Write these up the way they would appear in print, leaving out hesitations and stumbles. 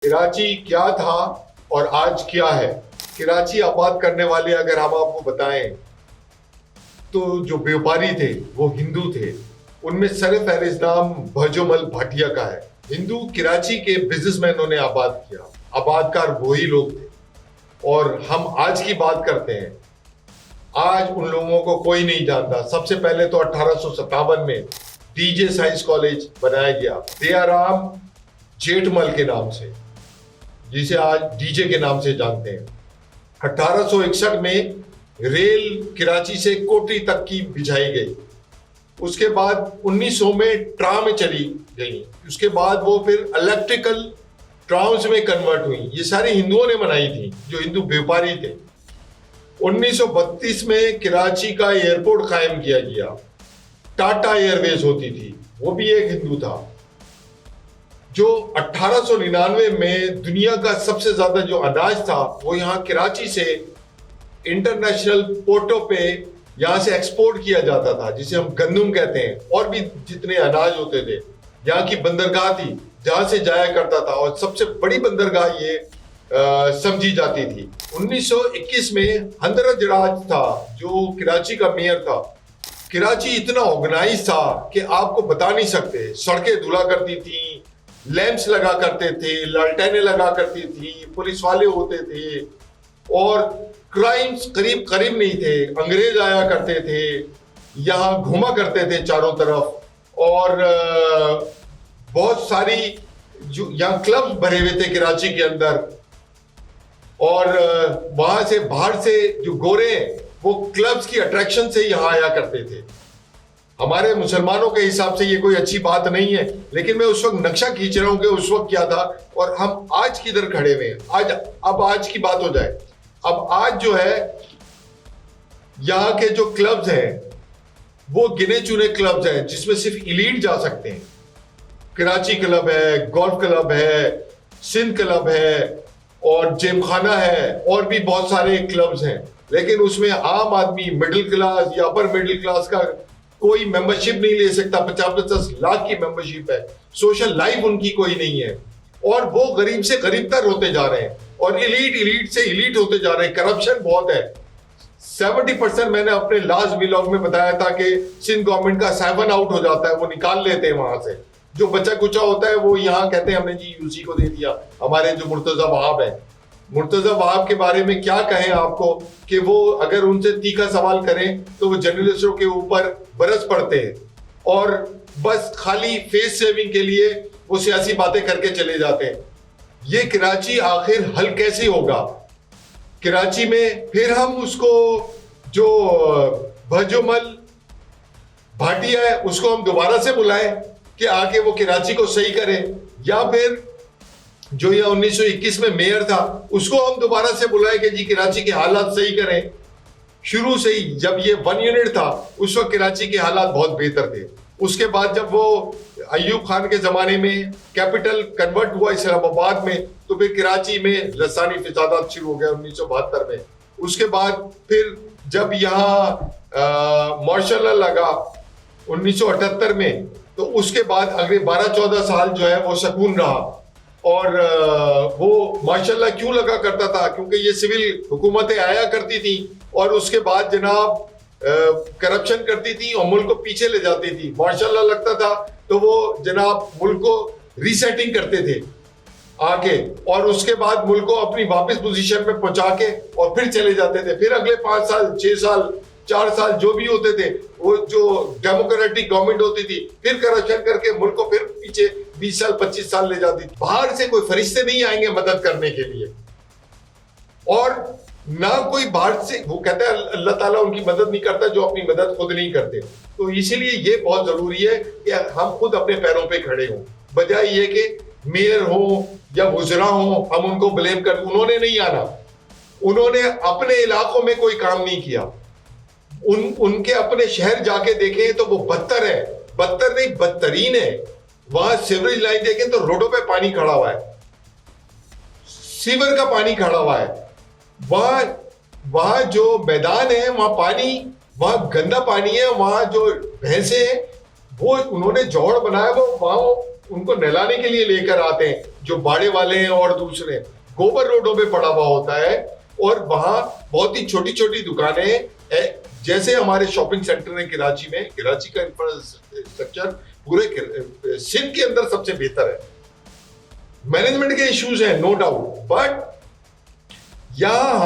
कराची क्या था और आज क्या है। कराची आबाद करने वाले अगर हम आपको बताएं तो जो व्यापारी थे वो हिंदू थे। उनमें सर फहरिस्त नाम भजोमल भाटिया का है। हिंदू कराची के बिजनेसमैनों ने आबाद किया, आबादकार वही लोग थे। और हम आज की बात करते हैं, आज उन लोगों को कोई नहीं जानता। सबसे पहले तो 1857 में डीजे साइंस कॉलेज बनाया गया दयाराम जेठमल के नाम से, जिसे आज डीजे के नाम से जानते हैं। 1861 में रेल कराची से कोटरी तक की बिछाई गई। उसके बाद 1900 में ट्राम चली गई। उसके बाद वो फिर इलेक्ट्रिकल ट्राम्स में कन्वर्ट हुई। ये सारी हिंदुओं ने बनाई थी, जो हिंदू व्यापारी थे। 1932 में कराची का एयरपोर्ट कायम किया गया। टाटा एयरवेज होती थी, वो भी एक हिंदू था। जो 1899 में दुनिया का सबसे ज्यादा जो अनाज था वो यहाँ कराची से इंटरनेशनल पोर्टों पे यहाँ से एक्सपोर्ट किया जाता था, जिसे हम गंदुम कहते हैं। और भी जितने अनाज होते थे, यहाँ की बंदरगाह थी जहां से जाया करता था, और सबसे बड़ी बंदरगाह ये समझी जाती थी। 1921 में हंदरत राज था जो कराची का मेयर था। कराची इतना ऑर्गेनाइज था कि आपको बता नहीं सकते। सड़कें धुला करती थी, लैंप्स लगा करते थे, लालटेनें लगा करती थी, पुलिस वाले होते थे, और क्राइम्स करीब करीब नहीं थे। अंग्रेज आया करते थे, यहाँ घूमा करते थे चारों तरफ, और बहुत सारी जो यहाँ क्लब्स भरे हुए थे कराची के अंदर। और वहां से बाहर से जो गोरे वो क्लब्स की अट्रैक्शन से यहाँ आया करते थे। हमारे मुसलमानों के हिसाब से ये कोई अच्छी बात नहीं है, लेकिन मैं उस वक्त नक्शा खींच रहा हूं कि उस वक्त क्या था और हम आज किधर खड़े हुए हैं। आज की बात हो जाए। अब आज जो है, यहाँ के जो क्लब्स हैं वो गिने चुने क्लब्स हैं जिसमें सिर्फ इलीट जा सकते हैं। कराची क्लब है, गोल्फ क्लब है, सिंध क्लब है, और जेमखाना है, और भी बहुत सारे क्लब्स हैं। लेकिन उसमें आम आदमी, मिडिल क्लास या अपर मिडिल क्लास का कोई मेंबरशिप नहीं ले सकता। 50-50 लाख की मेंबरशिप है। सोशल लाइफ उनकी कोई नहीं है, और वो गरीब से गरीबतर होते जा रहे हैं, और इलीट से इलीट होते जा रहे हैं। करप्शन बहुत है। 70% मैंने अपने लास्ट व्लॉग में बताया था कि सिंध गवर्नमेंट का 7 आउट हो जाता है, वो निकाल लेते हैं वहां से। जो बचा कुचा होता है वो यहाँ कहते हैं हमने जी यूसी को दे दिया। हमारे जो मुर्तजा वहाब है, मुर्तजा वहाब के बारे में क्या कहें आपको कि वो अगर उनसे तीखा सवाल करें तो वो जर्नलिस्टों के ऊपर बरस पड़ते हैं, और बस खाली फेस सेविंग के लिए वो सियासी बातें करके चले जाते हैं। ये कराची आखिर हल कैसे होगा? कराची में फिर हम उसको, जो भजोमल भाटिया है, उसको हम दोबारा से बुलाएं कि आके वो कराची को सही करे, या फिर जो ये 1921 में मेयर था उसको हम दोबारा से बुलाएं कि जी कराची के हालात सही करें। शुरू से ही जब ये 1 यूनिट था उस वक्त कराची के हालात बहुत बेहतर थे। उसके बाद जब वो अयूब खान के जमाने में कैपिटल कन्वर्ट हुआ इस्लामाबाद में, तो फिर कराची में लसानी फिसादात शुरू हो गया 1972 में। उसके बाद फिर जब यहाँ मार्शल लॉ लगा 1978 में, तो उसके बाद अगले 12-14 साल जो है वो सुकून रहा। और वो माशाल्लाह क्यों लगा करता था? क्योंकि ये सिविल हुकूमतें आया करती थी और उसके बाद जनाब करप्शन करती थी और मुल्क को पीछे ले जाती थी। माशाल्लाह लगता था तो वो जनाब मुल्क को रीसेटिंग करते थे आके, और उसके बाद मुल्क को अपनी वापस पोजीशन में पहुंचा के और फिर चले जाते थे। फिर अगले 5 साल, 6 साल, 4 साल जो भी होते थे, वो जो डेमोक्रेटिक गवर्नमेंट होती थी, फिर करप्शन करके मुल्क को फिर पीछे 20 साल 25 साल ले जाती थी। बाहर से कोई फरिश्ते नहीं आएंगे मदद करने के लिए, और ना कोई बाहर से, वो कहता है अल्लाह ताला उनकी मदद नहीं करता जो अपनी मदद खुद नहीं करते। तो इसीलिए ये बहुत जरूरी है कि हम खुद अपने पैरों पे खड़े हों, बजाय ये कि मेयर हो या वुज़रा हो हम उनको ब्लेम कर। उन्होंने नहीं आना, उन्होंने अपने इलाकों में कोई काम नहीं किया। उनके अपने शहर जाके देखें तो वो बदतर है, बदतर नहीं बदतरीन है। वहां सीवरेज लाइन देखें तो रोडों पे पानी खड़ा हुआ है, सीवर का पानी खड़ा हुआ है। वहां जो मैदान है वहां पानी, वहां गंदा पानी है। वहां जो भैंसे हैं वो उन्होंने जोड़ बनाया, वो वहां उनको नहलाने के लिए लेकर आते हैं, जो बाड़े वाले हैं और दूसरे गोबर रोडों पे पड़ा हुआ होता है। और वहां बहुत ही छोटी छोटी दुकानें, जैसे हमारे शॉपिंग सेंटर है कराची में, कराची का इंफ्रास्ट्रक्चर पूरे सिंध के अंदर सबसे बेहतर है। मैनेजमेंट के इश्यूज हैं नो डाउट, बट यहाँ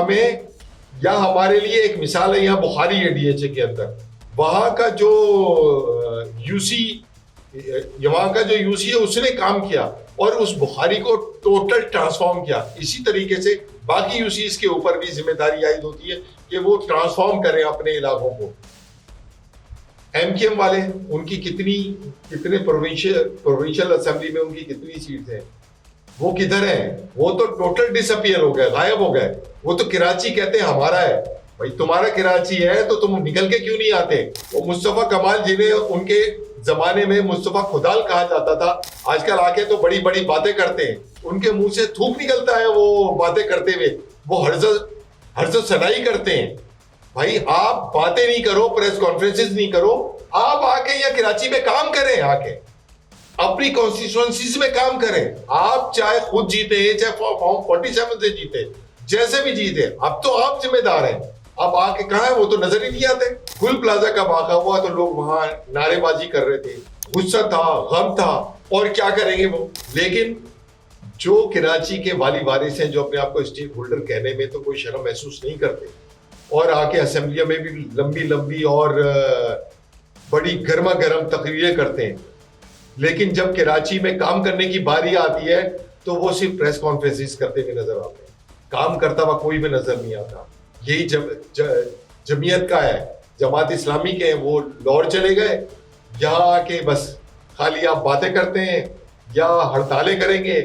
हमारे लिए एक मिसाल है, यहाँ बुखारी है डीएचए के अंदर, वहां का जो यूसी है उसने काम किया और उस बुखारी को टोटल ट्रांसफॉर्म किया। इसी तरीके से बाकी यूसीज के ऊपर भी जिम्मेदारी आयद होती है कि वो ट्रांसफॉर्म करें अपने इलाकों को। एमकेएम वाले, उनकी कितने प्रोविंशियल असेंबली में उनकी कितनी सीट्स हैं, वो किधर हैं? वो तो टोटल डिसअपियर हो गए, गायब हो गए। वो तो कराची कहते हैं हमारा है। भाई तुम्हारा कराची है तो तुम निकल के क्यों नहीं आते? वो मुस्तफा कमाल जिन्हें उनके जमाने में मुस्तफा खुदाल कहा जाता था, आजकल आके तो बड़ी बड़ी बातें करते हैं, उनके मुंह से थूक निकलता है वो बातें करते हुए, वो हर्जत सनाई करते हैं। भाई आप बातें नहीं करो, प्रेस कॉन्फ्रेंसेस नहीं करो, आप आके यहाँ कराची में काम करें, आके अपनी कॉन्स्टिट्यूएंसीज में काम करें। आप चाहे खुद जीते, चाहे फॉर्म 47 से जीते, जैसे भी जीते, अब तो आप जिम्मेदार हैं। अब आके कहा है, वो तो नजर ही नहीं आते। गुल प्लाजा का वाक़ा हुआ तो लोग वहां नारेबाजी कर रहे थे, गुस्सा था, गम था, और क्या करेंगे वो। लेकिन जो कराची के वाली वारिस हैं, जो अपने आप को स्टेक होल्डर कहने में तो कोई शर्म महसूस नहीं करते, और आके असेंबलियों में भी लंबी लंबी और बड़ी गर्मा गर्म तकरीरें करते हैं, लेकिन जब कराची में काम करने की बारी आती है तो वो सिर्फ प्रेस कॉन्फ्रेंसेस करते हुए नजर आते हैं, काम करता हुआ कोई भी नजर नहीं आता। यही जमीयत का है, जमात इस्लामी के हैं, वो लाहौर चले गए, यहाँ आके बस खाली आप बातें करते हैं या हड़तालें करेंगे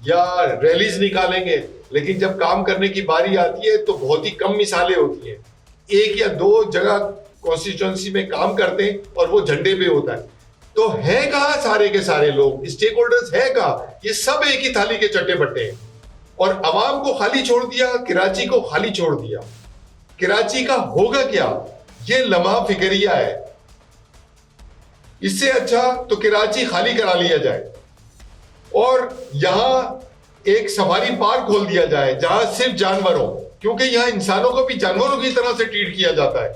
या रैलीज निकालेंगे, लेकिन जब काम करने की बारी आती है तो बहुत ही कम मिसालें होती हैं। एक या दो जगह कॉन्स्टिट्यूएंसी में काम करते हैं और वो झंडे पे होता है। तो है कहाँ सारे के सारे लोग, स्टेक होल्डर्स है कहाँ? ये सब एक ही थाली के चट्टे बट्टे हैं, और अवाम को खाली छोड़ दिया, कराची को खाली छोड़ दिया। कराची का होगा क्या? ये लम्हा फिक्रिया है। इससे अच्छा तो कराची खाली करा लिया जाए और यहां एक सफारी पार्क खोल दिया जाए जहां सिर्फ जानवर हो, क्योंकि यहां इंसानों को भी जानवरों की तरह से ट्रीट किया जाता है।